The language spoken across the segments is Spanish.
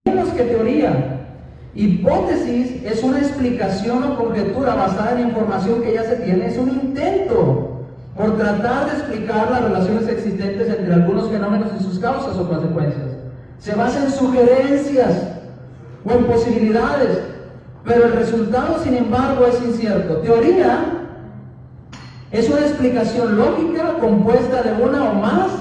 menos que teoría. Hipótesis es una explicación o conjetura basada en información que ya se tiene, es un intento por tratar de explicar las relaciones existentes entre algunos fenómenos y sus causas o consecuencias. Se basa en sugerencias o en posibilidades, pero el resultado, sin embargo, es incierto. Teoría es una explicación lógica compuesta de una o más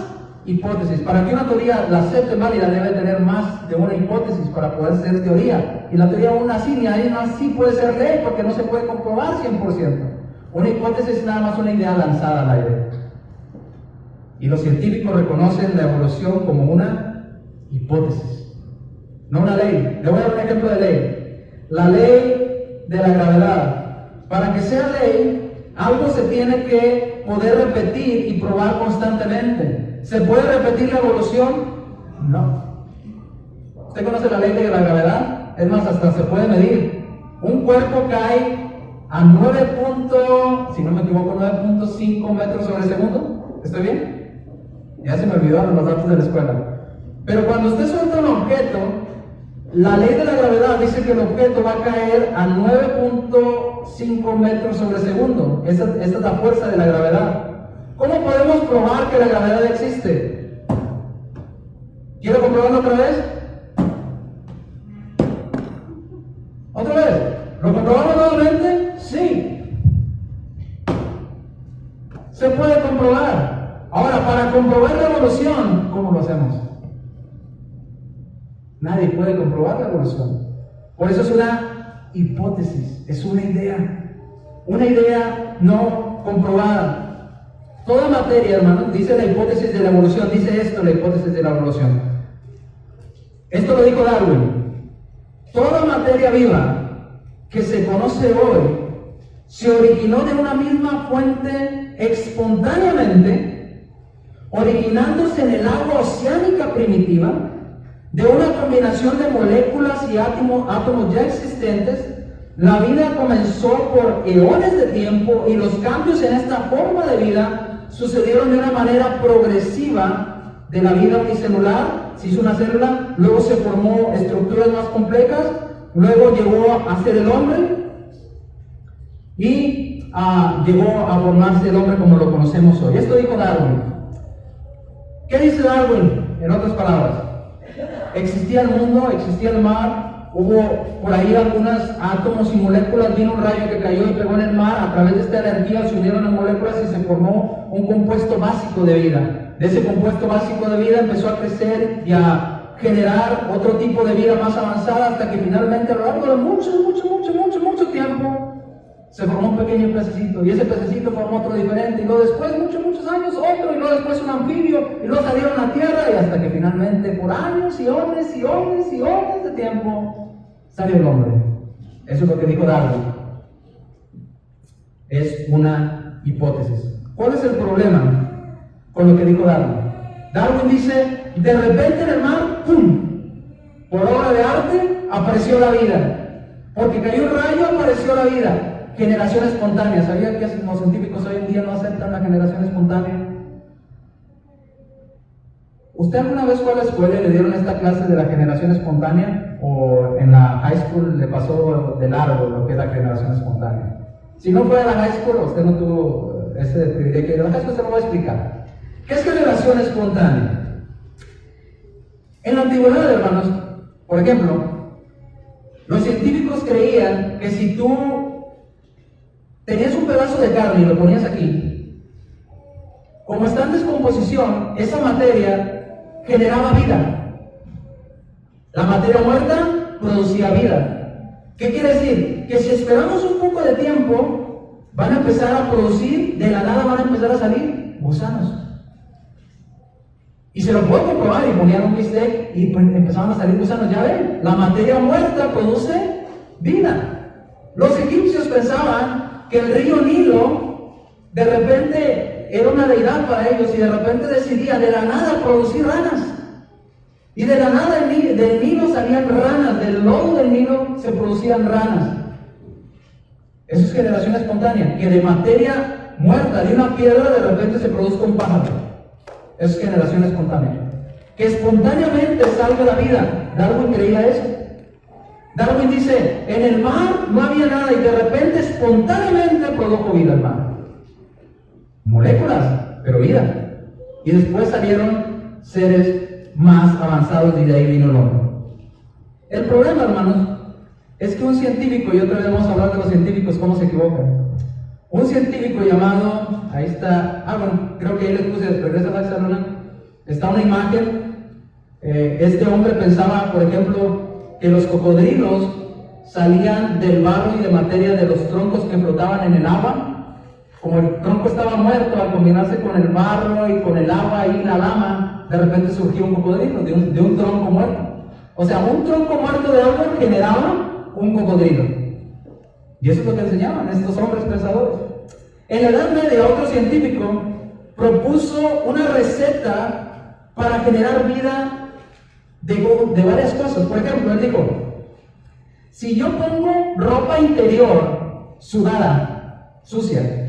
hipótesis. Para que una teoría la acepte válida debe tener más de una hipótesis para poder ser teoría. Y la teoría aún así, ni ahí no así puede ser ley porque no se puede comprobar 100%. Una hipótesis es nada más una idea lanzada al aire. Y los científicos reconocen la evolución como una hipótesis, no una ley. Le voy a dar un ejemplo de ley. La ley de la gravedad. Para que sea ley, algo se tiene que poder repetir y probar constantemente. ¿Se puede repetir la evolución? No. ¿Usted conoce la ley de la gravedad? Es más, hasta se puede medir. Un cuerpo cae a 9.5 metros sobre segundo. ¿Estoy bien? Ya se me olvidaron los datos de la escuela. Pero cuando usted suelta un objeto, la ley de la gravedad dice que el objeto va a caer a 9.5 metros sobre segundo. Esa es la fuerza de la gravedad. ¿Cómo podemos probar que la gravedad existe? ¿Quiero comprobarlo otra vez? ¿Otra vez? ¿Lo comprobamos nuevamente? Sí. Se puede comprobar. Ahora, para comprobar la evolución, ¿cómo lo hacemos? Nadie puede comprobar la evolución. Por eso es una hipótesis, es una idea no comprobada. Toda materia, hermano, dice la hipótesis de la evolución, dice esto la hipótesis de la evolución. Esto lo dijo Darwin. Toda materia viva que se conoce hoy se originó de una misma fuente espontáneamente, originándose en el agua oceánica primitiva, de una combinación de moléculas y átomos ya existentes. La vida comenzó por eones de tiempo y los cambios en esta forma de vida sucedieron de una manera progresiva de la vida unicelular. Se hizo una célula, luego se formó estructuras más complejas, luego llegó a ser el hombre y llegó a formarse el hombre como lo conocemos hoy. Esto dijo Darwin. ¿Qué dice Darwin? En otras palabras, existía el mundo, existía el mar, hubo por ahí algunos átomos y moléculas, vino un rayo que cayó y pegó en el mar, a través de esta energía se unieron las moléculas y se formó un compuesto básico de vida. De ese compuesto básico de vida empezó a crecer y a generar otro tipo de vida más avanzada, hasta que finalmente a lo largo de mucho tiempo se formó un pequeño pececito, y ese pececito formó otro diferente, y luego después, muchos años, otro, y luego después un anfibio, y luego salieron a la tierra, y hasta que finalmente, por años y hombres de tiempo, salió el hombre. Eso es lo que dijo Darwin. Es una hipótesis. ¿Cuál es el problema con lo que dijo Darwin? Darwin dice, de repente en el mar, ¡pum!, por obra de arte, apareció la vida. Porque cayó un rayo, apareció la vida. Generación espontánea. ¿Sabía que los científicos hoy en día no aceptan la generación espontánea? ¿Usted alguna vez fue a la escuela y le dieron esta clase de la generación espontánea? ¿O en la high school le pasó de largo lo que es la generación espontánea? Si no fue a la high school, usted no tuvo ese privilegio. En la high school se lo voy a explicar. ¿Qué es generación espontánea? En la antigüedad, hermanos, por ejemplo, los científicos creían que si tú tenías un pedazo de carne y lo ponías aquí, como está en descomposición, esa materia generaba vida. La materia muerta producía vida. ¿Qué quiere decir? Que si esperamos un poco de tiempo, van a empezar a producir, de la nada van a empezar a salir gusanos. Y se lo puedo comprobar, y ponían un bistec y pues empezaban a salir gusanos. Ya ven, la materia muerta produce vida. Los egipcios pensaban que el río Nilo de repente era una deidad para ellos, y de repente decidía de la nada producir ranas. Y de la nada del Nilo salían ranas, del lodo del Nilo se producían ranas. Eso es generación espontánea, que de materia muerta, de una piedra, de repente se produzca un pájaro. Eso es generación espontánea. Que espontáneamente salga la vida Darwin creía eso. Darwin dice, en el mar no había nada y de repente espontáneamente produjo vida el mar. Moléculas, pero vida. Y después salieron seres más avanzados y de ahí vino el hombre. El problema, hermanos, es que un científico, y otra vez vamos a hablar de los científicos, cómo se equivocan. Un científico llamado, ahí está, bueno, creo que ahí les puse, regresa a la luna, está una imagen. Este hombre pensaba, por ejemplo, que los cocodrilos salían del barro y de materia de los troncos que flotaban en el agua. Como el tronco estaba muerto, al combinarse con el barro y con el agua y la lama, de repente surgió un cocodrilo de un tronco muerto. O sea, un tronco muerto de árbol generaba un cocodrilo. Y eso es lo que enseñaban estos hombres pensadores. En la Edad Media, otro científico propuso una receta para generar vida de varias cosas. Por ejemplo, él dijo, si yo pongo ropa interior sudada, sucia,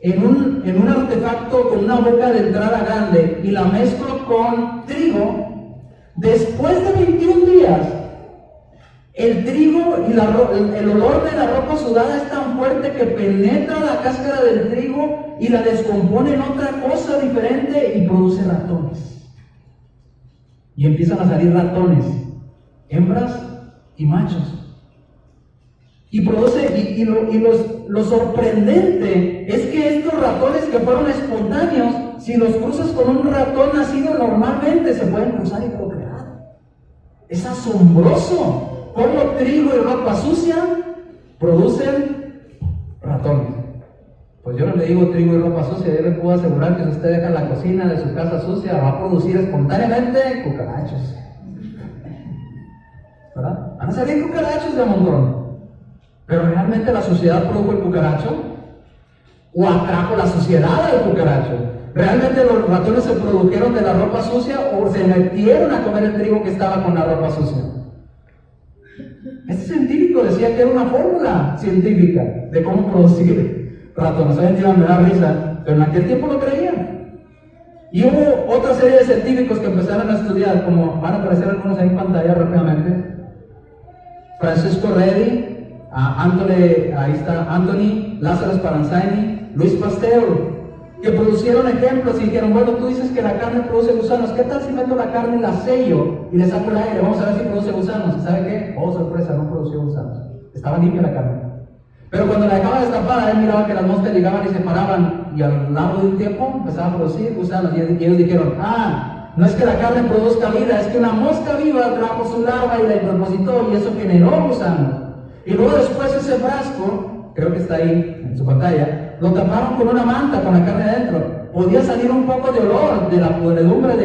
en un artefacto con una boca de entrada grande y la mezclo con trigo, después de 21 días, el trigo y el olor de la ropa sudada es tan fuerte que penetra la cáscara del trigo y la descompone en otra cosa diferente y produce ratones. Y empiezan a salir ratones, hembras y machos. Y produce, lo sorprendente es que estos ratones que fueron espontáneos, si los cruzas con un ratón nacido normalmente, se pueden cruzar y procrear. Es asombroso cómo trigo y ropa sucia producen ratones. Pues yo no le digo trigo y ropa sucia, yo le puedo asegurar que si usted deja la cocina de su casa sucia, va a producir espontáneamente cucarachos. ¿Verdad? Van a salir cucarachos de montón. ¿Pero realmente la sociedad produjo el cucaracho? ¿O atrajo la sociedad al cucaracho? ¿Realmente los ratones se produjeron de la ropa sucia o se metieron a comer el trigo que estaba con la ropa sucia? Este científico decía que era una fórmula científica de cómo producir ratones. Hoy en día me da risa, pero en aquel tiempo lo creían. Y hubo otra serie de científicos que empezaron a estudiar, como van a aparecer algunos ahí en pantalla rápidamente. Francisco Redi, ahí está Anthony, Lázaro Spallanzani, Luis Pasteur, que producieron ejemplos y dijeron, bueno, tú dices que la carne produce gusanos, ¿qué tal si meto la carne y la sello y le saco el aire? Vamos a ver si produce gusanos. ¿Y sabe qué? Oh, sorpresa, no produció gusanos. Estaba limpia la carne. Pero cuando la dejaba destapada, él miraba que las moscas llegaban y se paraban, y al largo de un tiempo empezaba a producir gusanos. Y ellos dijeron, no es que la carne produzca vida, es que una mosca viva trajo su larva y la depositó y eso generó gusanos. Y luego después ese frasco, creo que está ahí en su pantalla, lo taparon con una manta con la carne adentro. Podía salir un poco de olor de la podredumbre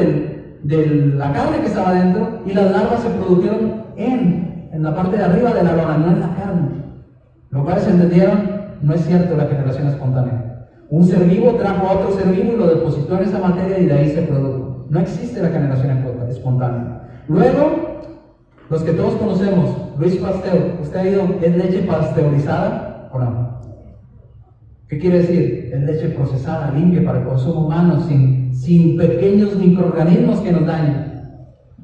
de la carne que estaba adentro, y las larvas se produjeron en la parte de arriba de la lona, no en la carne. Lo cual se entendieron, no es cierto la generación espontánea. Un ser vivo trajo a otro ser vivo y lo depositó en esa materia y de ahí se produjo. No existe la generación espontánea. Luego, los que todos conocemos, Luis Pasteur, ¿usted ha ido? ¿Es leche pasteurizada o no? ¿Qué quiere decir? Es leche procesada, limpia para el consumo humano, sin pequeños microorganismos que nos dañen.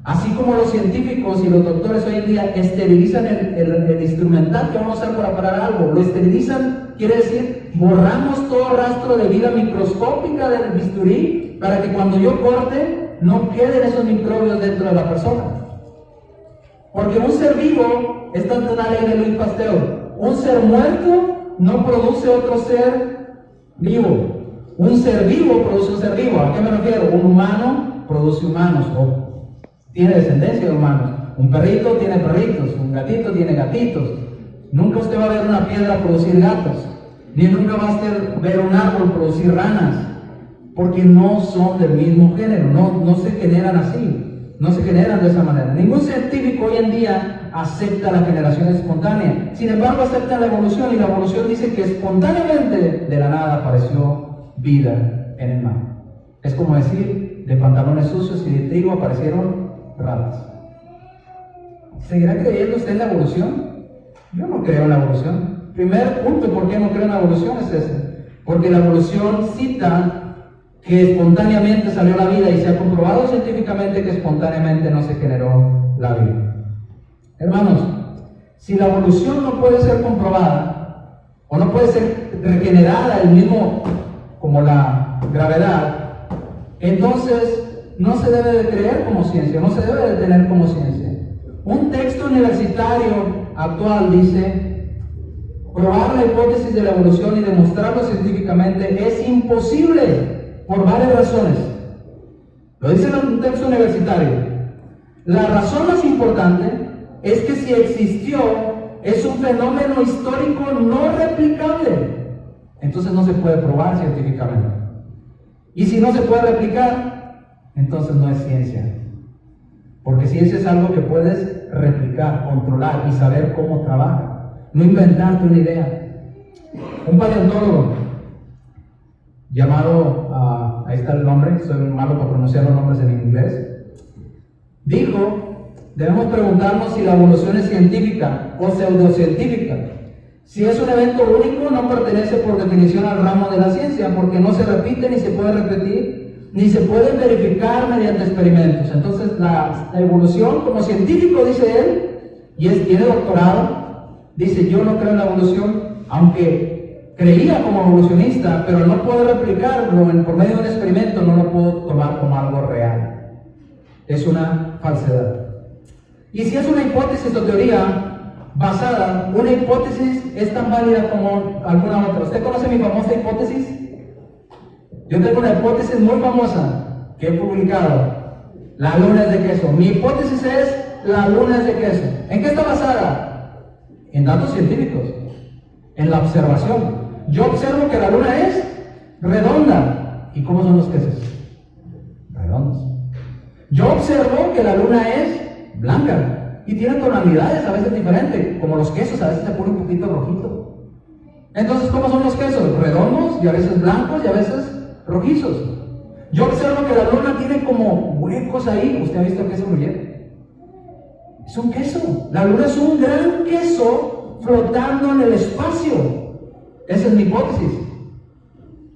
Así como los científicos y los doctores hoy en día esterilizan el instrumental que vamos a usar para parar algo, lo esterilizan, quiere decir, borramos todo rastro de vida microscópica del bisturí para que cuando yo corte no queden esos microbios dentro de la persona. Porque un ser vivo, esta es una ley de Luis Pasteur, un ser muerto no produce otro ser vivo. Un ser vivo produce un ser vivo. ¿A qué me refiero? Un humano produce humanos, o tiene descendencia de humanos. Un perrito tiene perritos, un gatito tiene gatitos. Nunca usted va a ver una piedra producir gatos, ni nunca va a usted ver un árbol producir ranas, porque no son del mismo género, no se generan así, no se generan de esa manera. Ningún científico hoy en día acepta la generación espontánea. Sin embargo, acepta la evolución, y la evolución dice que espontáneamente de la nada apareció vida en el mar. Es como decir, de pantalones sucios y de trigo aparecieron ratas. ¿Seguirá creyendo usted en la evolución? Yo no creo en la evolución. Primer punto, ¿por qué no creo en la evolución? Es ese. Porque la evolución cita que espontáneamente salió la vida, y se ha comprobado científicamente que espontáneamente no se generó la Biblia. Hermanos, si la evolución no puede ser comprobada o no puede ser regenerada el mismo como la gravedad, entonces no se debe de creer como ciencia, no se debe de tener como ciencia. Un texto universitario actual dice: probar la hipótesis de la evolución y demostrarlo científicamente es imposible por varias razones. Lo dice un texto universitario. La razón más importante es que si existió, es un fenómeno histórico no replicable. Entonces no se puede probar científicamente. Y si no se puede replicar, entonces no es ciencia. Porque ciencia es algo que puedes replicar, controlar y saber cómo trabaja. No inventarte una idea. Un paleontólogo llamado, ahí está el nombre, soy malo para pronunciar los nombres en inglés, dijo: debemos preguntarnos si la evolución es científica o pseudocientífica. Si es un evento único, no pertenece por definición al ramo de la ciencia, porque no se repite ni se puede repetir, ni se puede verificar mediante experimentos. Entonces la evolución, como científico, dice él, y tiene doctorado, dice: yo no creo en la evolución, aunque creía como evolucionista, pero no puedo replicarlo por medio de un experimento, no lo puedo tomar como algo real. Es una falsedad. Y si es una hipótesis o teoría basada, una hipótesis es tan válida como alguna otra. ¿Usted conoce mi famosa hipótesis? Yo tengo una hipótesis muy famosa que he publicado: la luna es de queso. Mi hipótesis es: la luna es de queso. ¿En qué está basada? En datos científicos, en la observación. Yo observo que la luna es redonda. ¿Y cómo son los quesos? Redondos. Yo observo que la luna es blanca y tiene tonalidades a veces diferentes, como los quesos, a veces se pone un poquito rojito. Entonces, ¿cómo son los quesos? Redondos y a veces blancos y a veces rojizos. Yo observo que la luna tiene como huecos ahí. ¿Usted ha visto el queso gruyere? Es un queso. La luna es un gran queso flotando en el espacio. Esa es mi hipótesis.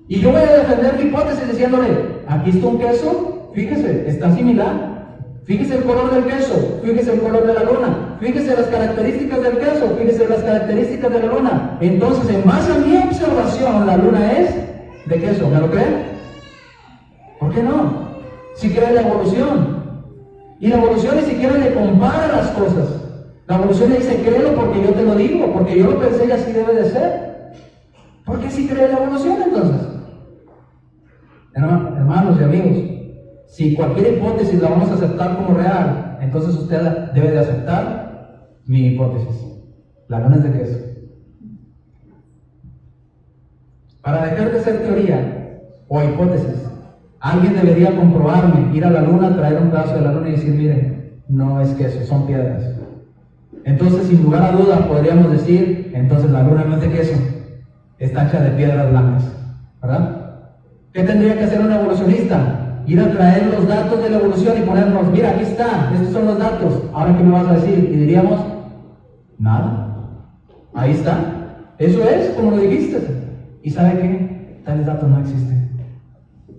Y yo voy a defender mi hipótesis diciéndole: aquí está un queso, fíjese, está similar. Fíjese el color del queso, fíjese el color de la luna, fíjese las características del queso, fíjese las características de la luna. Entonces, en base a mi observación, la luna es de queso. ¿Me lo creen? ¿Por qué no? Si cree la evolución. Y la evolución ni siquiera le compara las cosas. La evolución le dice: créelo porque yo te lo digo, porque yo lo pensé y así debe de ser. ¿Por qué si cree la evolución entonces? Hermanos y amigos, si cualquier hipótesis la vamos a aceptar como real, entonces usted debe de aceptar mi hipótesis. La luna es de queso. Para dejar de ser teoría o hipótesis, alguien debería comprobarme, ir a la luna, traer un pedazo de la luna y decir: miren, no es queso, son piedras. Entonces, sin lugar a dudas, podríamos decir: entonces la luna no es de queso, está hecha de piedras blancas, ¿verdad? ¿Qué tendría que hacer un evolucionista? Ir a traer los datos de la evolución y ponernos: mira, aquí está, estos son los datos, ahora ¿qué me vas a decir? Y diríamos: nada, ahí está, eso es como lo dijiste. ¿Y sabe qué? Tales datos no existen,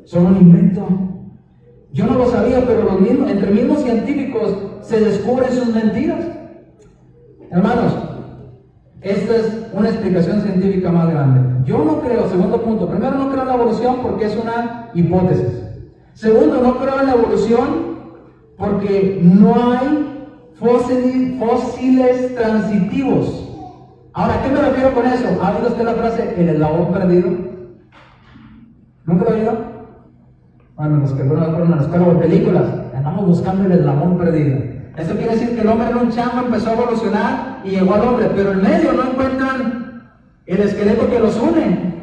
son un invento. Yo no lo sabía, pero entre mismos científicos se descubren sus mentiras. Hermanos, esta es una explicación científica más grande. Yo no creo, segundo punto, primero, no creo en la evolución porque es una hipótesis. Segundo, no creo en la evolución porque no hay fósiles transitivos. Ahora, ¿a qué me refiero con eso? ¿Ha oído usted la frase, el eslabón perdido? ¿Nunca lo ha oído? Bueno, los que alguna vez fueron a la escuela o en películas, andamos buscando el eslabón perdido. Eso quiere decir que el hombre en un chango empezó a evolucionar y llegó al hombre, pero en medio no encuentran el esqueleto que los une.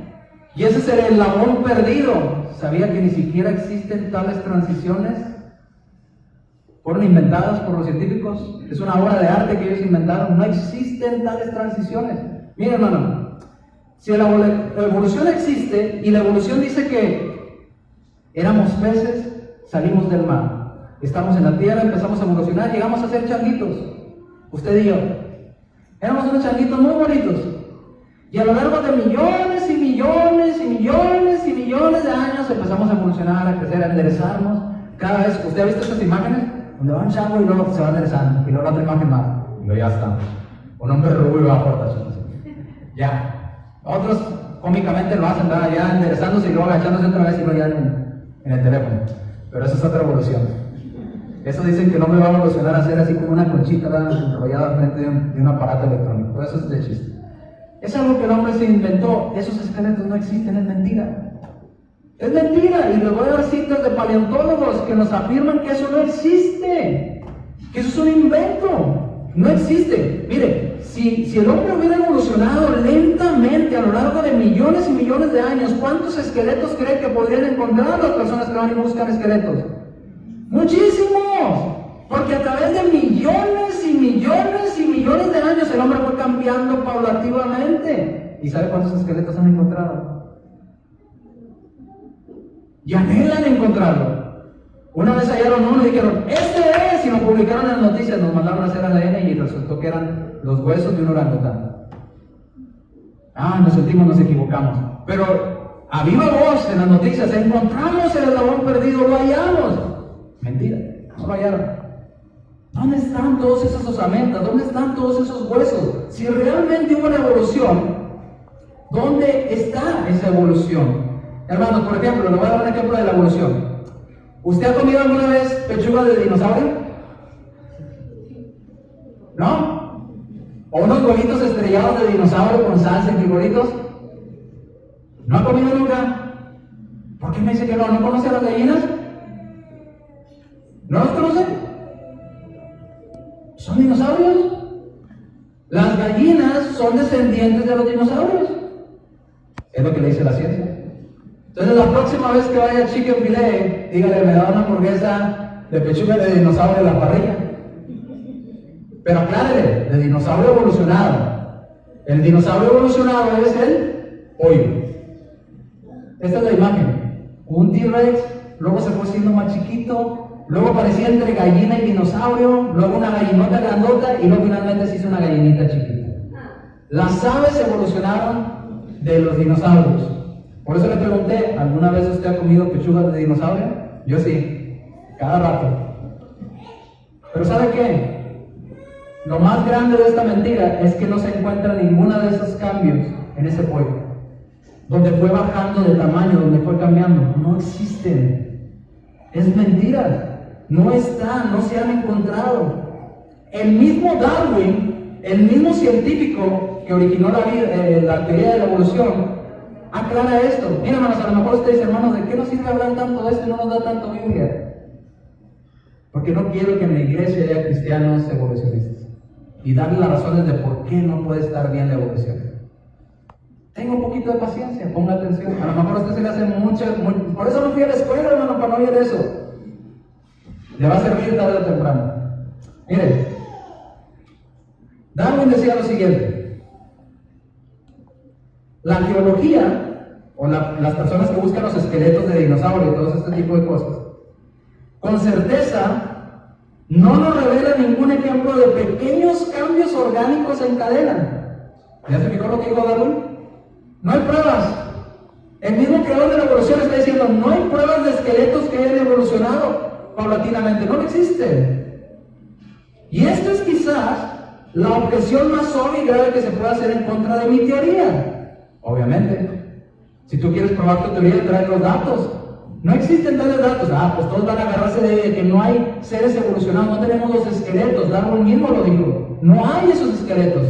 Y ese es el eslabón perdido. ¿Sabía que ni siquiera existen tales transiciones? Fueron inventadas por los científicos. Es una obra de arte que ellos inventaron. No existen tales transiciones. Mira, hermano, si la evolución existe y la evolución dice que éramos peces, salimos del mar. Estamos en la tierra, empezamos a evolucionar, llegamos a ser changuitos. Usted y yo. Éramos unos changuitos muy bonitos. Y a lo largo de millones y millones y millones y millones de años empezamos a evolucionar, a crecer, a enderezarnos. Cada vez, ¿usted ha visto estas imágenes? donde va un chango y luego se va enderezando, y luego la otra imagen más, y luego ya está. Un hombre rubio y va a aportación. Ya. Otros cómicamente lo hacen, ¿verdad? Ya enderezándose y luego agachándose otra vez y luego ya en el teléfono. Pero eso es otra evolución. Eso dicen que no me va a evolucionar a ser así como una conchita enrollada al frente de un aparato electrónico. Todo eso es de chiste. Es algo que el hombre se inventó. Esos esqueletos no existen, es mentira. Es mentira. Y les voy a dar citas de paleontólogos que nos afirman que eso no existe. Que eso es un invento. No existe. Mire, si el hombre hubiera evolucionado lentamente a lo largo de millones y millones de años, ¿cuántos esqueletos cree que podrían encontrar las personas que van y buscan esqueletos? ¡Muchísimos! Porque a través de millones y millones y millones de años el hombre fue cambiando paulativamente. ¿Y sabe cuántos esqueletos han encontrado? Y anhelan encontrarlo. Una vez hallaron uno y dijeron, ¡este es! Y lo publicaron en las noticias, nos mandaron a hacer ADN y resultó que eran los huesos de un orangután. Nos sentimos, nos equivocamos. Pero a viva voz en las noticias, encontramos el eslabón perdido, lo hallamos. Mentira, no lo hallaron. ¿Dónde están todos esos osamentas? ¿Dónde están todos esos huesos? Si realmente hubo una evolución, ¿dónde está esa evolución? Hermanos, por ejemplo, le voy a dar un ejemplo de la evolución. ¿Usted ha comido alguna vez pechuga de dinosaurio? ¿No? ¿O unos huevitos estrellados de dinosaurio con salsa y frijolitos? ¿No ha comido nunca? ¿Por qué me dice que no? ¿No conoce a las gallinas? ¿No los conocen? ¿Son dinosaurios? Las gallinas son descendientes de los dinosaurios. Es lo que le dice la ciencia. Entonces la próxima vez que vaya a Chicken Filet, dígale, me da una hamburguesa de pechuga de dinosaurio en la parrilla. Pero aclárele, de dinosaurio evolucionado. El dinosaurio evolucionado es el pollo. Esta es la imagen. Un T-Rex, luego se fue siendo más chiquito, luego parecía entre gallina y dinosaurio, luego una gallinota grandota y luego finalmente se hizo una gallinita chiquita. Las aves evolucionaron de los dinosaurios. Por eso le pregunté, ¿alguna vez usted ha comido pechugas de dinosaurio? Yo sí, cada rato. Pero ¿sabe qué? Lo más grande de esta mentira es que no se encuentra ninguno de esos cambios en ese pollo. Donde fue bajando de tamaño, donde fue cambiando. No existen. Es mentira. No están, no se han encontrado. El mismo Darwin, el mismo científico que originó la teoría de la evolución, aclara esto. Miren, hermanos, a lo mejor usted dice, hermanos, ¿de qué nos sirve hablar tanto de esto y no nos da tanto Biblia? Porque no quiero que en la iglesia haya cristianos evolucionistas y darle las razones de por qué no puede estar bien la evolución. Tenga un poquito de paciencia, ponga atención. A lo mejor a usted se le hace por eso no fui a la escuela, hermano, para no oír eso. Le va a servir tarde o temprano. Miren, Darwin decía lo siguiente: la geología, o las personas que buscan los esqueletos de dinosaurio y todo este tipo de cosas, con certeza no nos revela ningún ejemplo de pequeños cambios orgánicos en cadena. ¿Ya se fijó lo que dijo Darwin? No hay pruebas. El mismo creador de la evolución está diciendo, no hay pruebas de esqueletos que hayan evolucionado paulatinamente, no existen. Y esta es quizás la objeción más obvia y grave que se puede hacer en contra de mi teoría. Obviamente, si tú quieres probar tu teoría, trae los datos. No existen tales datos. Pues todos van a agarrarse de que no hay seres evolucionados, no tenemos los esqueletos. Darwin mismo lo dijo. No hay esos esqueletos,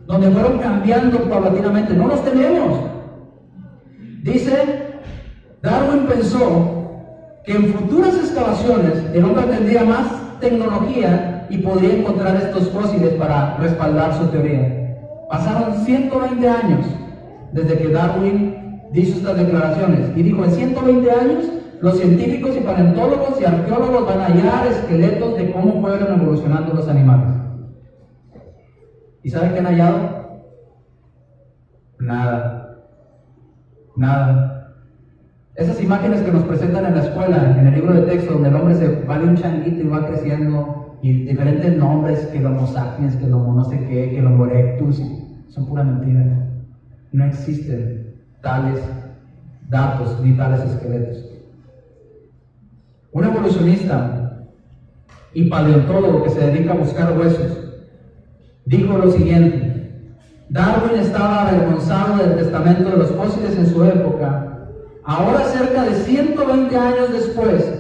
donde fueron cambiando paulatinamente. No los tenemos. Dice, Darwin pensó que en futuras excavaciones el hombre tendría más tecnología y podría encontrar estos fósiles para respaldar su teoría. Pasaron 120 años desde que Darwin hizo estas declaraciones y dijo, en 120 años los científicos y paleontólogos y arqueólogos van a hallar esqueletos de cómo fueron evolucionando los animales. ¿Y saben qué han hallado? Nada. Esas imágenes que nos presentan en la escuela, en el libro de texto, donde el hombre se va de un changuito y va creciendo, y diferentes nombres, que el Homo sapiens, que el Homo no sé qué, que el Homo erectus, son pura mentira. No existen tales datos ni tales esqueletos. Un evolucionista y paleontólogo que se dedica a buscar huesos, dijo lo siguiente: Darwin estaba avergonzado del testamento de los fósiles en su época. Ahora, cerca de 120 años después,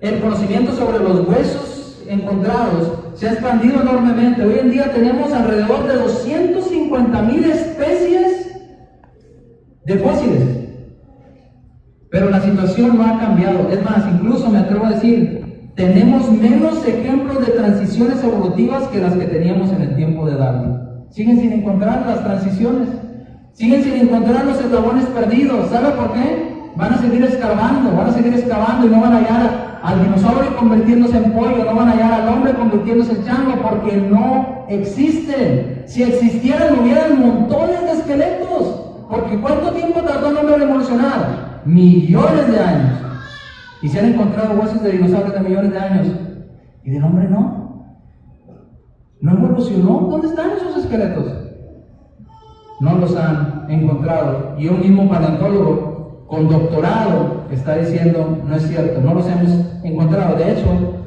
el conocimiento sobre los huesos encontrados se ha expandido enormemente. Hoy en día tenemos alrededor de 250,000 especies de fósiles. Pero la situación no ha cambiado. Es más, incluso me atrevo a decir, tenemos menos ejemplos de transiciones evolutivas que las que teníamos en el tiempo de Darwin. Siguen sin encontrar las transiciones, siguen sin encontrar los eslabones perdidos. ¿Sabe por qué? Van a seguir escarbando y no van a hallar al dinosaurio convirtiéndose en pollo, no van a hallar al hombre convirtiéndose en chango, porque no existen. Si existieran, hubieran montones de esqueletos. Porque ¿cuánto tiempo tardó el hombre en evolucionar? Millones de años. Y se han encontrado huesos de dinosaurios de millones de años. Y del hombre no. No evolucionó. ¿Dónde están esos esqueletos? No los han encontrado. Y un mismo paleontólogo con doctorado está diciendo, no es cierto, no los hemos encontrado. De hecho,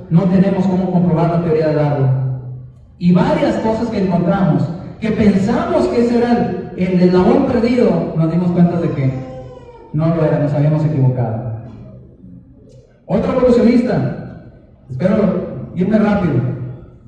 no tenemos cómo comprobar la teoría de Darwin. Y varias cosas que encontramos, que pensamos que ese era el eslabón perdido, nos dimos cuenta de que no lo era, nos habíamos equivocado. Otro evolucionista, espero irme rápido,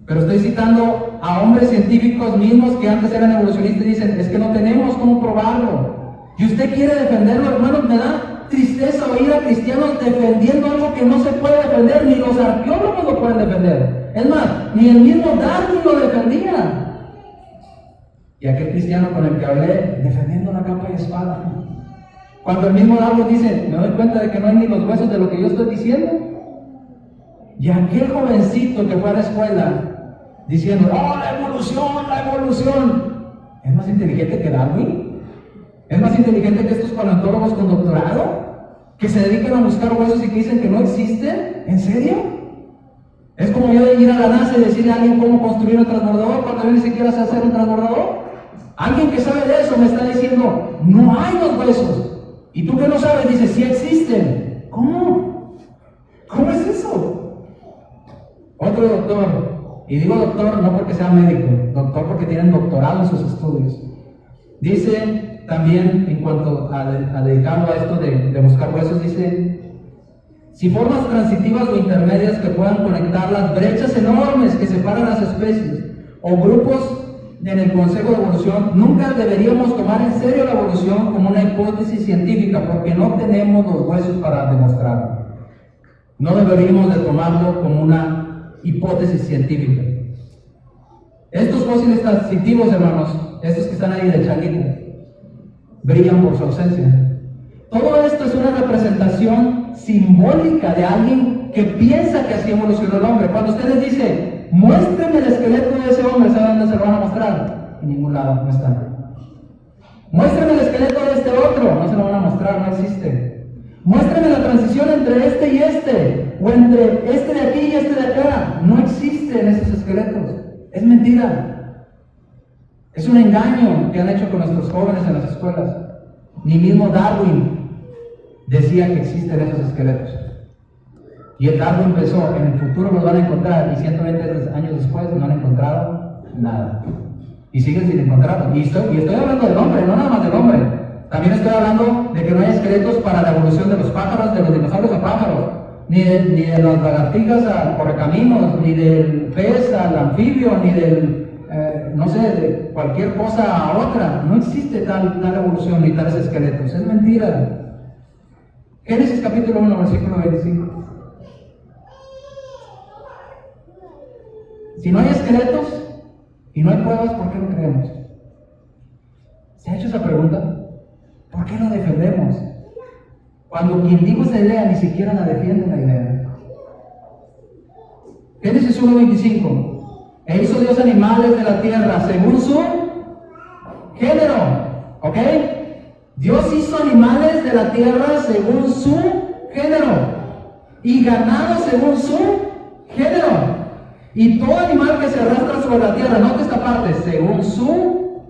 pero estoy citando a hombres científicos mismos que antes eran evolucionistas y dicen, es que no tenemos cómo probarlo. Y usted quiere defenderlo, hermano. Me da tristeza oír a cristianos defendiendo algo que no se puede defender, ni los arqueólogos lo pueden defender. Es más, ni el mismo Darwin lo defendía. Y aquel cristiano con el que hablé, defendiendo una capa y espada. Cuando el mismo Darwin dice, me doy cuenta de que no hay ni los huesos de lo que yo estoy diciendo. Y aquel jovencito que fue a la escuela, diciendo, ¡oh, la evolución! ¿Es más inteligente que Darwin? ¿Es más inteligente que estos paleontólogos con doctorado? ¿Que se dedican a buscar huesos y que dicen que no existen? ¿En serio? Es como yo ir a la NASA y decirle a alguien cómo construir un transbordador cuando yo ni siquiera sé hacer un transbordador. Alguien que sabe de eso me está diciendo, no hay los huesos. Y tú que no sabes, dices, sí existen. ¿Cómo? ¿Cómo es eso? Otro doctor, y digo doctor no porque sea médico, doctor porque tienen doctorado en sus estudios, dice también, en cuanto a dedicarlo a esto de buscar huesos, dice, si formas transitivas o intermedias que puedan conectar las brechas enormes que separan las especies o grupos en el Consejo de Evolución, nunca deberíamos tomar en serio la evolución como una hipótesis científica, porque no tenemos los huesos para demostrarlo. No deberíamos de tomarlo como una hipótesis científica. Estos fósiles transitivos, hermanos, estos que están ahí de changuito, brillan por su ausencia. Todo esto es una representación simbólica de alguien que piensa que así evolucionó el hombre. Cuando usted les dice, muéstrenme el esqueleto de ese hombre, ¿saben dónde se lo van a mostrar? En ningún lado, no está. Muéstrenme el esqueleto de este otro, no se lo van a mostrar, no existe. Muéstrenme la transición entre este y este, o entre este de aquí y este de acá. No existen esos esqueletos. Es mentira. Es un engaño que han hecho con nuestros jóvenes en las escuelas. Ni mismo Darwin decía que existen esos esqueletos. Y el Darwin pensó, en el futuro los van a encontrar, y 120 años después no han encontrado nada. Y siguen sin encontrarlo. Y estoy hablando del hombre, no nada más del hombre. También estoy hablando de que no hay esqueletos para la evolución de los pájaros, de los dinosaurios a pájaros, ni de las lagartijas a correcaminos, ni del pez al anfibio, ni del, no sé, de cualquier cosa a otra. No existe tal evolución ni tales esqueletos. Es mentira. Génesis capítulo 1, versículo 25. Si no hay esqueletos y no hay pruebas, ¿por qué no creemos? ¿Se ha hecho esa pregunta? ¿Por qué no defendemos? Cuando quien dijo esa idea ni siquiera la defiende la idea. Génesis 1:25. E hizo Dios animales de la tierra según su género. ¿Ok? Dios hizo animales de la tierra según su género. Y ganado según su género. Y todo animal que se arrastra sobre la tierra, note esta parte, según su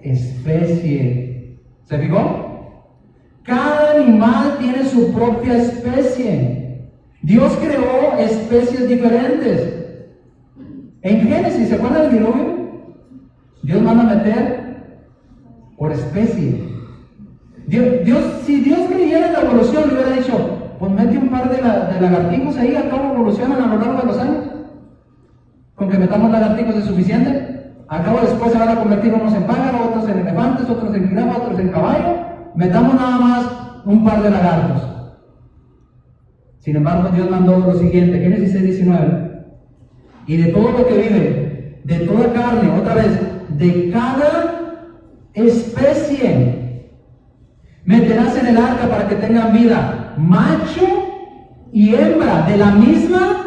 especie. ¿Se fijó? Cada animal tiene su propia especie. Dios creó especies diferentes. En Génesis, ¿se acuerdan del diluvio? Dios manda a meter por especie. Si Dios creyera en la evolución, le hubiera dicho, pues mete un par de lagartijos ahí, al cabo evolucionan a lo largo de los años. Con que metamos lagartijos es suficiente. Al cabo después se van a convertir unos en pájaros, otros en elefantes, otros en jirafa, otros en caballo. Metamos nada más un par de lagartos. Sin embargo, Dios mandó lo siguiente, Génesis 6:19. Y de todo lo que vive, de toda carne, otra vez, de cada especie, meterás en el arca para que tengan vida, macho y hembra, de la misma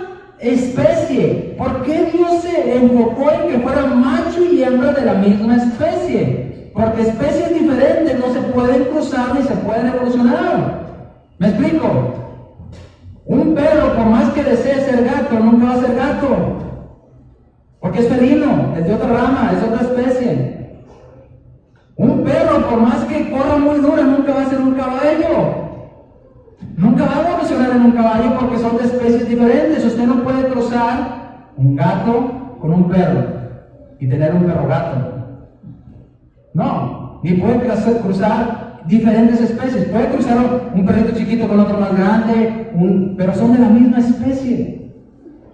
especie. ¿Por qué Dios se enfocó en que fueran macho y hembra de la misma especie? Porque especies diferentes no se pueden cruzar ni se pueden evolucionar. ¿Me explico? Un perro, por más que desee ser gato, nunca va a ser gato. Porque es felino, es de otra rama, es otra especie. Un perro, por más que corra muy duro, nunca va a ser un caballo. Nunca va a evolucionar en un caballo porque son de especies diferentes. Usted no puede cruzar un gato con un perro y tener un perro gato. No, ni puede cruzar diferentes especies. Puede cruzar un perrito chiquito con otro más grande, pero son de la misma especie.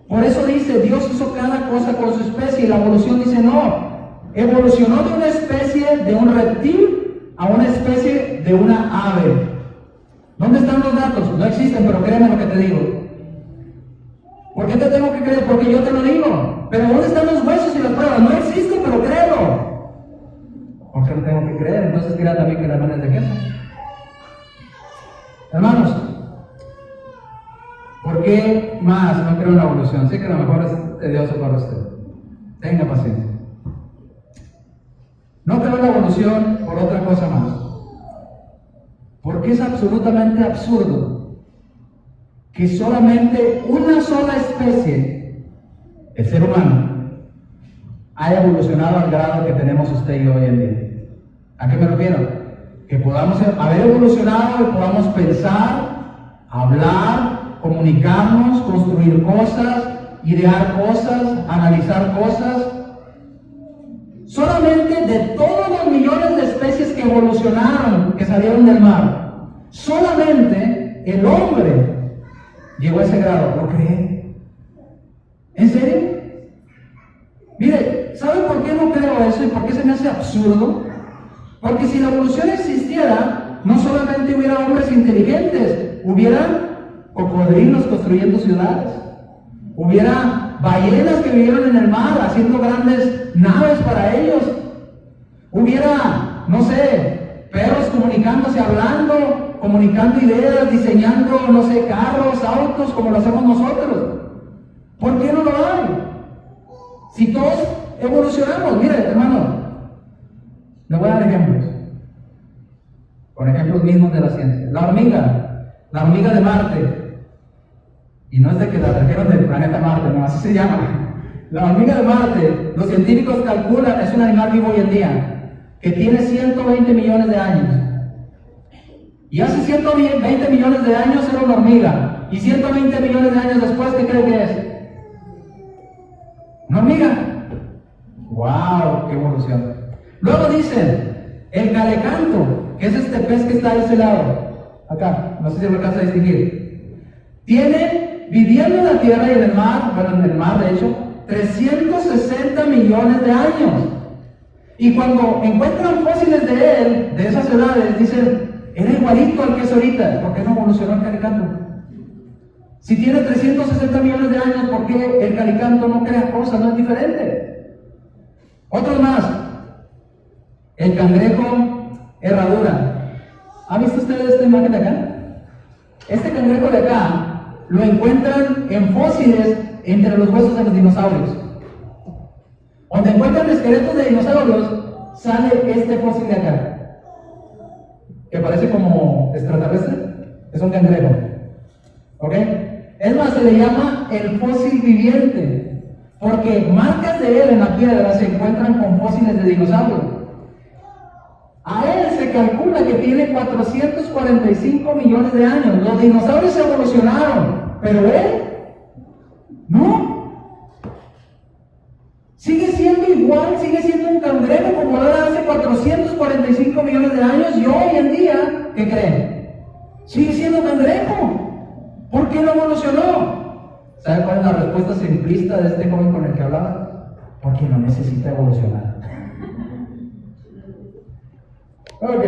Por eso dice, Dios hizo cada cosa con su especie, y la evolución dice no. Evolucionó de una especie de un reptil a una especie de una ave. ¿Dónde están los datos? No existen, pero créeme lo que te digo. ¿Por qué te tengo que creer? Porque yo te lo digo. Pero ¿dónde están los huesos y las pruebas? No existen, pero créelo. ¿Por qué no tengo que creer? Entonces crean también que la mano es de queso. Hermanos, ¿por qué más no creo en la evolución? Sé que a lo mejor es tedioso para usted. Tenga paciencia. No creo en la evolución por otra cosa más. Porque es absolutamente absurdo que solamente una sola especie, el ser humano, haya evolucionado al grado que tenemos usted y yo hoy en día. ¿A qué me refiero? Que podamos haber evolucionado y podamos pensar, hablar, comunicarnos, construir cosas, idear cosas, analizar cosas. Solamente de todos los millones de especies que evolucionaron, que salieron del mar, solamente el hombre llegó a ese grado. ¿Lo creen? ¿En serio? Mire, ¿saben por qué no creo eso y por qué se me hace absurdo? Porque si la evolución existiera, no solamente hubiera hombres inteligentes, hubiera cocodrilos construyendo ciudades, hubiera ballenas que vivieron en el mar haciendo grandes naves para ellos, hubiera, no sé, perros comunicándose, hablando, comunicando ideas, diseñando, no sé, carros, autos, como lo hacemos nosotros. ¿Por qué no lo hay? Si todos evolucionamos, mire, hermano, le voy a dar ejemplos, con ejemplos mismos de la ciencia. La hormiga de Marte, y no es de que la trajeron del planeta Marte, no, así se llama. La hormiga de Marte, los científicos calculan, es un animal vivo hoy en día, que tiene 120 millones de años. Y hace 120 millones de años era una hormiga, y 120 millones de años después, ¿qué cree que es? Una hormiga. ¡Wow! ¡Qué evolución! Luego dicen, el calecanto, que es este pez que está a ese lado, acá, no sé si lo alcanza a distinguir, tiene, viviendo en la tierra y en el mar, bueno, en el mar de hecho, 360 millones de años. Y cuando encuentran fósiles de él, de esas edades, dicen, era igualito al que es ahorita. ¿Por qué no evolucionó el calicanto? Si tiene 360 millones de años, ¿por qué el calicanto no crea cosas? No es diferente. Otros más. El cangrejo herradura. ¿Ha visto ustedes esta imagen de acá? Este cangrejo de acá lo encuentran en fósiles entre los huesos de los dinosaurios. Donde encuentran esqueletos de dinosaurios, sale este fósil de acá, que parece como extraterrestre. Es un cangrejo. ¿Ok? Es más, se le llama el fósil viviente, porque marcas de él en la piedra se encuentran con fósiles de dinosaurios. A él se calcula que tiene 445 millones de años. Los dinosaurios evolucionaron, pero él no. igual, sigue siendo un cangrejo como lo era hace 445 millones de años, y hoy en día, ¿qué creen? Sigue siendo cangrejo. ¿Por qué no evolucionó? ¿Sabe cuál es la respuesta simplista de este joven con el que hablaba? Porque no necesita evolucionar. Ok.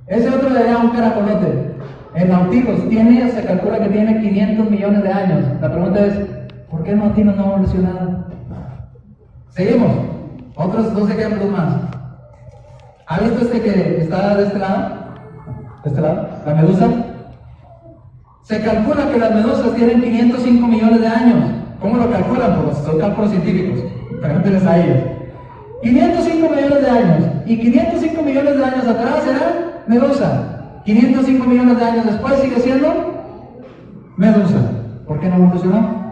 Ese otro le da un caracolote. El Nautilus se calcula que tiene 500 millones de años. La pregunta es, ¿por qué el Nautilus no ha evolucionado? Seguimos. Otros 2 ejemplos más. ¿Ha visto este que está de este lado? ¿De este lado? ¿La medusa? Se calcula que las medusas tienen 505 millones de años. ¿Cómo lo calculan? Pues son cálculos científicos. Pregúntenles a ellos. 505 millones de años. Y 505 millones de años atrás era medusa. 505 millones de años después sigue siendo medusa. ¿Por qué no evolucionó?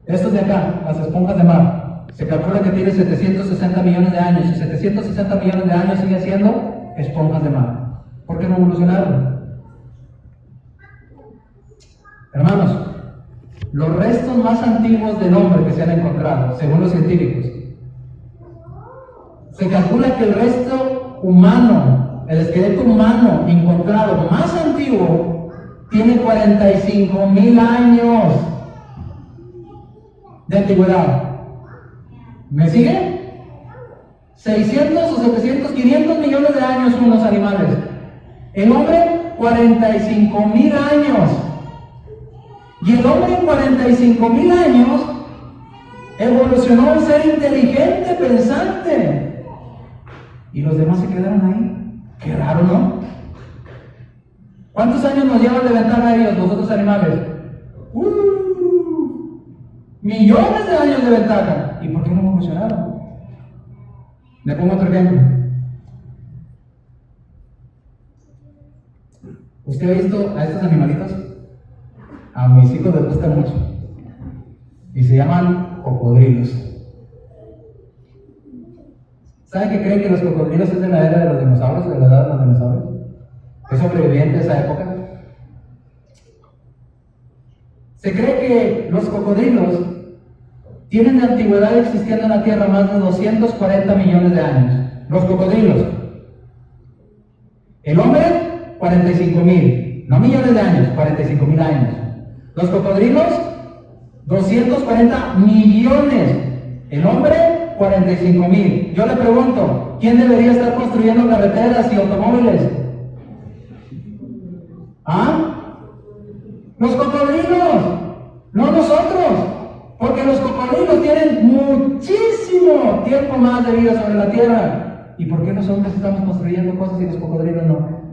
Estos de acá, las esponjas de mar, se calcula que tiene 760 millones de años. Y 760 millones de años sigue siendo esponjas de mar. ¿Por qué no evolucionaron? Hermanos, los restos más antiguos del hombre que se han encontrado, según los científicos, se calcula que el resto humano, el esqueleto humano encontrado más antiguo, tiene 45,000 años de antigüedad. ¿Me sigue? 600 o 700, 500 millones de años son los animales. El hombre, 45,000 años. Y el hombre en 45,000 años evolucionó a un ser inteligente, pensante. Y los demás se quedaron ahí. Qué raro, ¿no? ¿Cuántos años nos llevan de ventaja ellos, los otros animales? Millones de años de ventaja. ¿Y por qué no evolucionaron? Le pongo otro ejemplo. ¿Usted ha visto a estos animalitos? A mis hijos les gusta mucho. Y se llaman cocodrilos. ¿Saben que creen que los cocodrilos es de la era de los dinosaurios, de la edad de los dinosaurios? ¿Es sobreviviente de esa época? Se cree que los cocodrilos tienen de antigüedad existiendo en la Tierra más de 240 millones de años. Los cocodrilos. El hombre, 45,000. No millones de años, 45,000 años. Los cocodrilos, 240 millones. El hombre, 45,000. Yo le pregunto, ¿quién debería estar construyendo carreteras y automóviles? ¿Ah? Los cocodrilos, no nosotros. Porque los cocodrilos tienen muchísimo tiempo más de vida sobre la Tierra. ¿Y por qué los hombres estamos construyendo cosas y los cocodrilos no?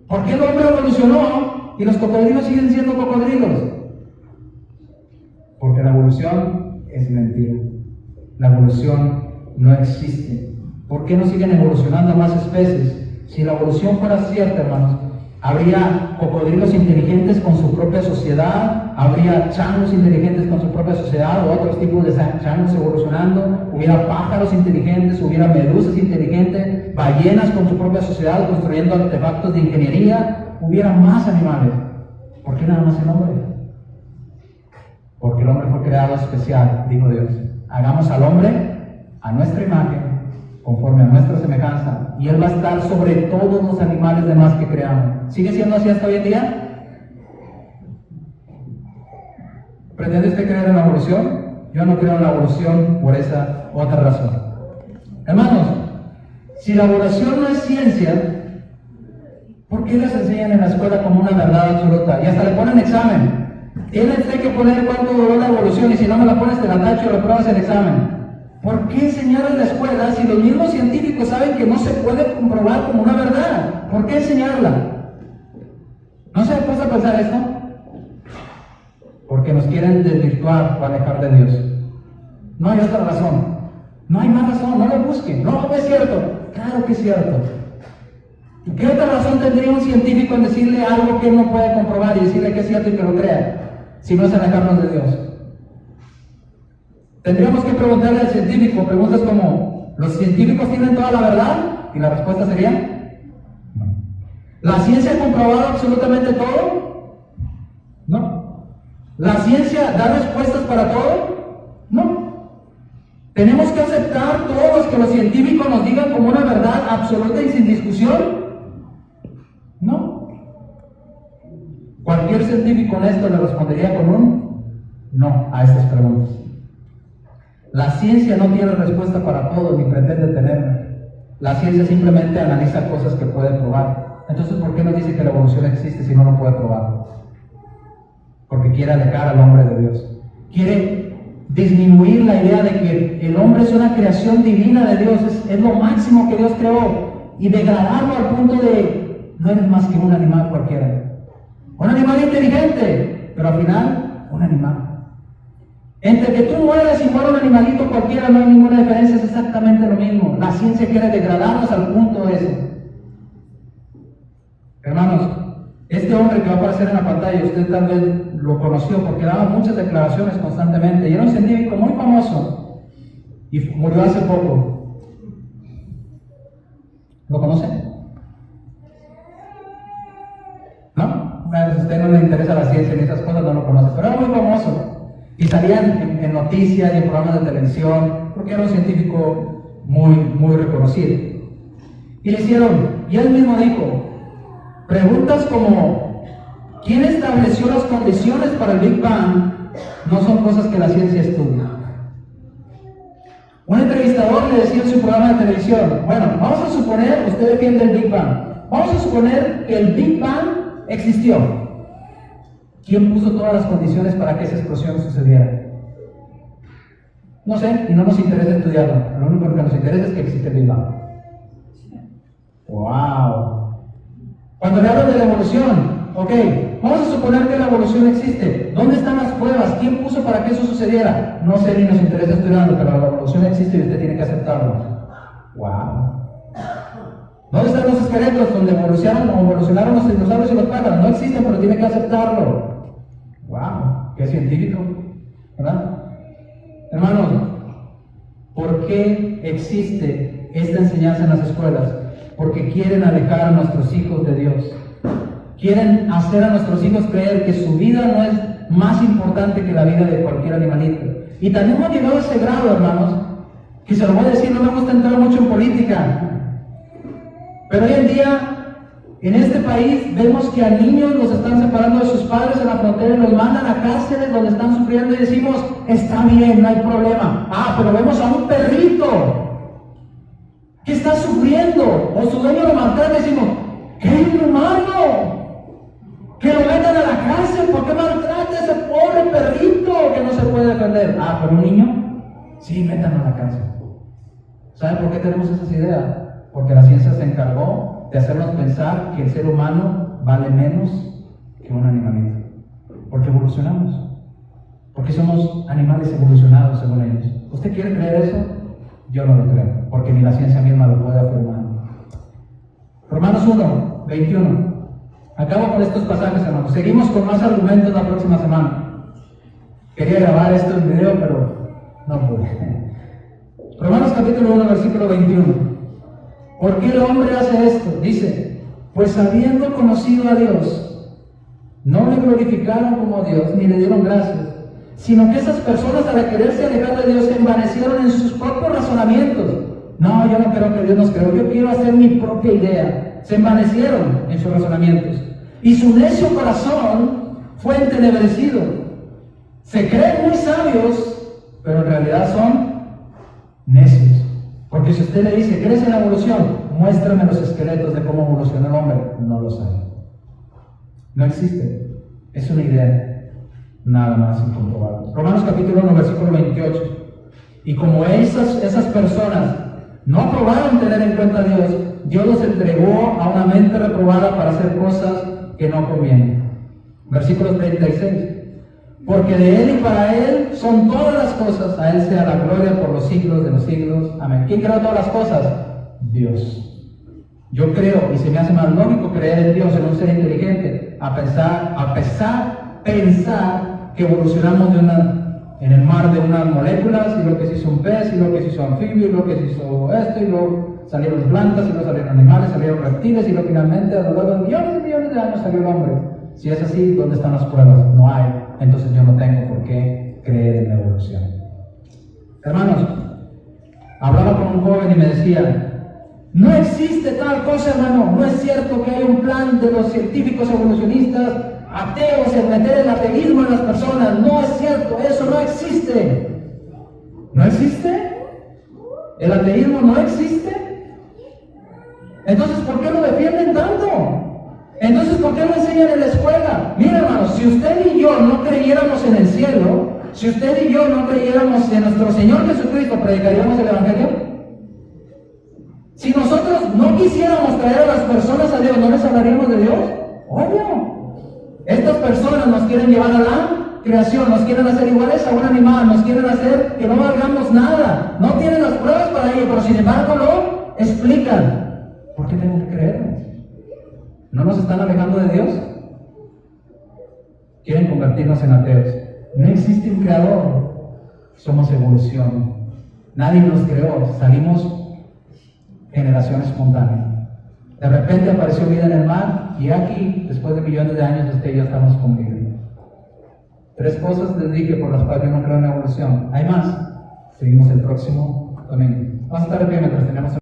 ¿Por qué el hombre evolucionó y los cocodrilos siguen siendo cocodrilos? Porque la evolución es mentira. La evolución no existe. ¿Por qué no siguen evolucionando más especies? Si la evolución fuera cierta, hermanos, habría cocodrilos inteligentes con su propia sociedad, habría changos inteligentes con su propia sociedad o otros tipos de changos evolucionando, hubiera pájaros inteligentes, hubiera medusas inteligentes, ballenas con su propia sociedad construyendo artefactos de ingeniería, hubiera más animales. ¿Por qué nada más el hombre? Porque el hombre fue creado especial, dijo Dios. Hagamos al hombre a nuestra imagen, conforme a nuestra semejanza, y Él va a estar sobre todos los animales demás que creamos. ¿Sigue siendo así hasta hoy en día? ¿Pretende usted creer en la evolución? Yo no creo en la evolución por esa otra razón. Hermanos, si la evolución no es ciencia, ¿por qué les enseñan en la escuela como una verdad absoluta? Y hasta le ponen examen. Tiene usted que poner cuánto duró la evolución, y si no me la pones te la tacho y repruebas el examen. ¿Por qué enseñar en la escuela si los mismos científicos saben que no se puede comprobar como una verdad? ¿Por qué enseñarla? ¿No se ha puesto a pensar esto? Porque nos quieren desvirtuar o alejar de Dios. No hay otra razón. No hay más razón, no lo busquen. No, es cierto. Claro que es cierto. ¿Y qué otra razón tendría un científico en decirle algo que él no puede comprobar y decirle que es cierto y que lo crea? Si no es alejarnos de Dios. Tendríamos que preguntarle al científico preguntas como, ¿los científicos tienen toda la verdad? Y la respuesta sería, no. ¿La ciencia ha comprobado absolutamente todo? No. ¿La ciencia da respuestas para todo? No. ¿Tenemos que aceptar todos que los científicos nos digan como una verdad absoluta y sin discusión? No. Cualquier científico honesto le respondería con un no a estas preguntas. La ciencia no tiene respuesta para todo ni pretende tenerla. La ciencia simplemente analiza cosas que puede probar. Entonces, ¿por qué nos dice que la evolución existe si no lo puede probar? Porque quiere alejar al hombre de Dios. Quiere disminuir la idea de que el hombre es una creación divina de Dios, es lo máximo que Dios creó, y degradarlo al punto de no eres más que un animal cualquiera. Un animal inteligente, pero al final, un animal. Entre que tú mueres y muere un animalito cualquiera no hay ninguna diferencia, es exactamente lo mismo. La ciencia quiere degradarnos al punto ese. Hermanos, este hombre que va a aparecer en la pantalla, usted tal vez lo conoció porque daba muchas declaraciones constantemente y era un científico muy famoso y murió hace poco. ¿Lo conoce? ¿No? A usted no le interesa la ciencia ni esas cosas, no lo conoce, pero era muy famoso. Y salían en noticias y en programas de televisión, porque era un científico muy reconocido. Y le hicieron, y él mismo dijo, preguntas como, ¿quién estableció las condiciones para el Big Bang? No son cosas que la ciencia estudia. Un entrevistador le decía en su programa de televisión, bueno, vamos a suponer, usted defiende el Big Bang, vamos a suponer que el Big Bang existió. ¿Quién puso todas las condiciones para que esa explosión sucediera? No sé, y no nos interesa estudiarlo. Lo único que nos interesa es que existe el Big Bang. ¡Wow! Cuando le hablan de la evolución, ok, vamos a suponer que la evolución existe. ¿Dónde están las pruebas? ¿Quién puso para que eso sucediera? No sé, ni nos interesa estudiarlo, pero la evolución existe y usted tiene que aceptarlo. ¡Wow! ¿Dónde están los esqueletos donde evolucionaron los dinosaurios y los pájaros? No existen, pero tiene que aceptarlo. ¡Wow! ¡Qué científico! ¿Verdad? Hermanos, ¿por qué existe esta enseñanza en las escuelas? Porque quieren alejar a nuestros hijos de Dios. Quieren hacer a nuestros hijos creer que su vida no es más importante que la vida de cualquier animalito. Y también hemos llegado a ese grado, hermanos, que se lo voy a decir, no me gusta entrar mucho en política. Pero hoy en día, en este país, vemos que a niños los están separando de sus padres en la frontera y los mandan a cárceles donde están sufriendo y decimos, está bien, no hay problema. Ah, pero vemos a un perrito que está sufriendo o su dueño lo maltrata y decimos, ¡qué inhumano! Que lo metan a la cárcel, ¿por qué maltrata a ese pobre perrito que no se puede defender? Ah, pero un niño, sí, métanlo a la cárcel. ¿Saben por qué tenemos esas ideas? Porque la ciencia se encargó de hacernos pensar que el ser humano vale menos que un animalito. Porque evolucionamos. Porque somos animales evolucionados según ellos. ¿Usted quiere creer eso? Yo no lo creo, porque ni la ciencia misma lo puede afirmar. Romanos 1, 21. Acabo con estos pasajes, hermanos. Seguimos con más argumentos la próxima semana. Quería grabar esto en video, pero no pude. Romanos capítulo 1, versículo 21. ¿Por qué el hombre hace esto? Dice, pues habiendo conocido a Dios, no le glorificaron como Dios, ni le dieron gracias, sino que esas personas al quererse alejar de Dios se envanecieron en sus propios razonamientos. No, yo no creo que Dios nos creó, yo quiero hacer mi propia idea. Se envanecieron en sus razonamientos. Y su necio corazón fue entenebrecido. Se creen muy sabios, pero en realidad son necios. Porque si usted le dice, ¿crees en la evolución? Muéstrame los esqueletos de cómo evolucionó el hombre. No lo sabe. No existe. Es una idea. Nada más incomprobable. Romanos capítulo 1, versículo 28. Y como esas personas no aprobaron tener en cuenta a Dios, Dios los entregó a una mente reprobada para hacer cosas que no convienen. Versículo 36. Porque de Él y para Él son todas las cosas, a Él sea la gloria por los siglos de los siglos. Amén. ¿Quién creó todas las cosas? Dios. Yo creo, y se me hace más lógico creer en Dios, en un ser inteligente, a pesar pensar que evolucionamos en el mar de unas moléculas, y lo que se hizo un pez, y lo que se hizo anfibio, y lo que se hizo esto, y luego salieron plantas, y luego salieron animales, salieron reptiles, y luego finalmente a lo largo de millones y millones de años salió el hombre. Si es así, ¿dónde están las pruebas? No hay. Entonces yo no tengo por qué creer en la evolución. Hermanos, un joven y me decía: no existe tal cosa, hermano, no es cierto que hay un plan de los científicos evolucionistas ateos en meter el ateísmo en las personas, no es cierto, eso no existe. ¿No existe? ¿El ateísmo no existe? Entonces, ¿por qué lo defienden tanto? Entonces, ¿por qué lo enseñan en la escuela? Mira, hermanos, si usted y yo no creyéramos en el cielo, si usted y yo no creyéramos en nuestro Señor Jesucristo, ¿predicaríamos el Evangelio? Si nosotros no quisiéramos traer a las personas a Dios, ¿no les hablaríamos de Dios? Obvio. Estas personas nos quieren llevar a la creación, nos quieren hacer iguales a un animal, nos quieren hacer que no valgamos nada. No tienen las pruebas para ello, pero sin embargo lo explican. ¿Por qué tengo que creer? ¿No nos están alejando de Dios? Quieren convertirnos en ateos. No existe un creador, somos evolución. Nadie nos creó, salimos generación espontánea. De repente apareció vida en el mar y aquí, después de millones de años, usted y yo estamos con vida. 3 cosas les dije por las cuales yo no creo en la evolución. Hay más. Seguimos el próximo domingo. Vamos a estar de pie mientras tenemos